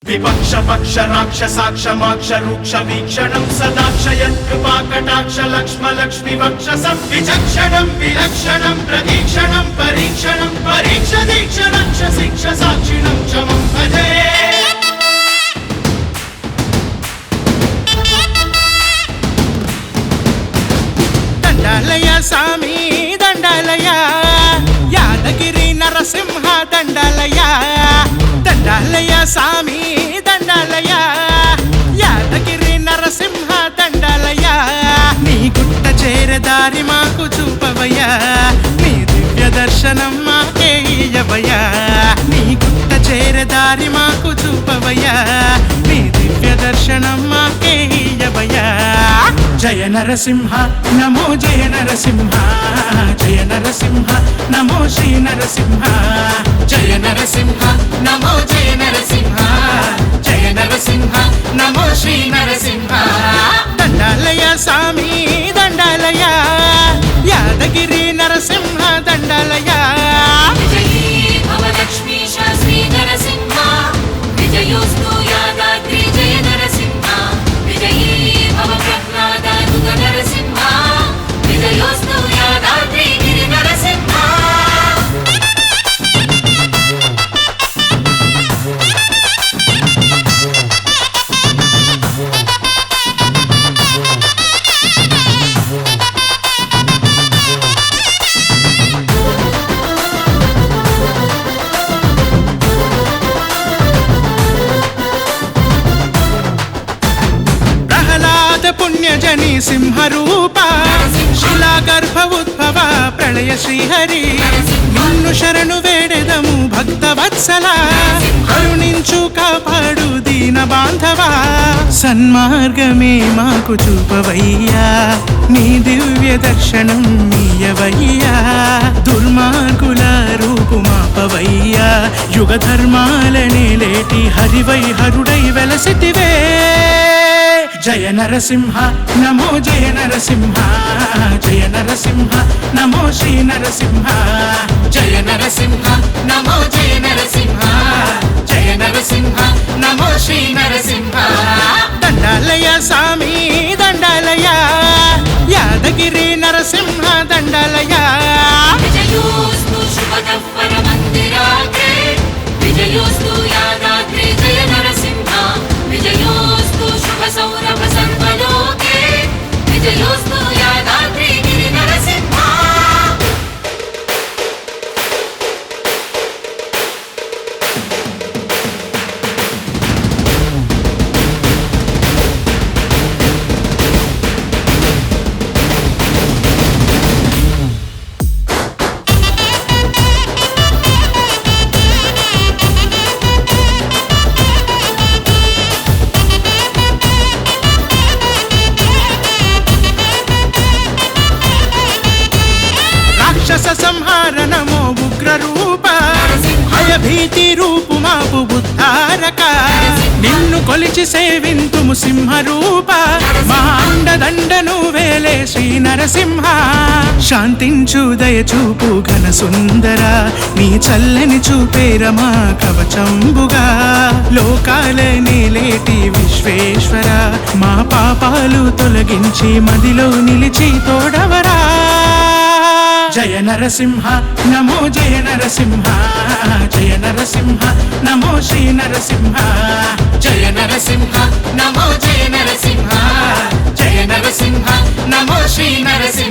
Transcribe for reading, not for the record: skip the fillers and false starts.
విపక్ష పక్ష రాక్షసాక్ష మాక్ష రూక్ష వీక్షణం సదాక్షయన్ కృపాకటాక్ష లక్ష్మ లక్ష్మి వక్షసం విచక్షణం విలక్షణం ప్రతీక్షణం పరీక్షణం పరీక్ష దీక్ష రక్ష శిక్ష సాక్షిణం క్షమం భజే దండాలయ స్వామి దండాలయ యాదగిరి నరసింహ దండాలయ దండాలయ స్వామి దండాలయ యాదగిరి నరసింహ దండాలయ నీ గుట్ట చేరదారి మాకు చూపవయ్యా నీ దివ్య దర్శనం మాకే ఇయ్యవయ్యా నీ గుట్ట చేరదారి మాకు చూపవయ్యా నీ దివ్య దర్శనం మాకే ఇయ్యవయ్యా జయ నరసింహ నమో జయ నరసింహ జయ నరసింహ నమో శ్రీ నరసింహ జయ నరసింహ నమో జయ నరసింహ జయ నరసింహ నమో శ్రీ నరసింహ దండాలయ స్వామి దండాలయ యాదగిరి నరసింహ దండాలయ విజయీ భవ లక్ష్మీశ శ్రీ నరసింహ విజయోస్తు యాదాద్రి జయ నరసింహ విజయీ భవ ప్రహ్లాదానుగ నరసింహ విజయోస్తు యాదాద్రి గిరి నరసింహ పుణ్యజని సింహరూప శిలాగర్భ ఉద్భవ ప్రళయ శ్రీహరి నిన్ను శరణు వేడెదము భక్త వత్సల కరుణించు కాపాడు దీన బాంధవా సన్మార్గమే మాకు చూపవయ్యా నీ దివ్య దర్శనం నీయవయ్యా దుర్మార్గుల రూపు మాపవయ్యా యుగ ధర్మాలనే లేటి హరివై హరుడై వెలసితివే జయ నరసింహ నమో జయ నరసింహ జయ నరసింహ నమో శ్రీ నరసింహ జయ నరసింహ నమో జయ నరసింహ జయ నరసింహ నమో శ్రీ నరసింహ దండాలయ స్వామి దండాలయ యాదగిరి నరసింహ దండాలయ విజయోస్తు శుభదఃపర మందిరాగ్రే విజయోస్తు యాదాద్రి జయ నరసింహ విజయోస్తు శుభ సౌరభ సర్వలోకే విజయోస్తు యాదాద్రి గిరి నరసింహ రాక్షస సంహార నమో ఉగ్ర రూప భయభీతి రూపు మాపు బుద్ధారక నిన్ను కొలిచి సేవింతుము సింహ రూప మా అండదండను వేలే శ్రీ నరసింహ శాంతించు దయచూపు ఘన సుందర నీ చల్లని చూపేరమా కవచంబుగా లోకాలని లేటి విశ్వేశ్వర మా పాపాలు తొలగించి మదిలో నిలిచి తోడవరా జయ నరసింహ నమో జయ నరసింహ జయ నరసింహ నమో శ్రీ నరసింహ జయ నరసింహ నమో జయ నరసింహ జయ నరసింహ నమో శ్రీ నరసింహ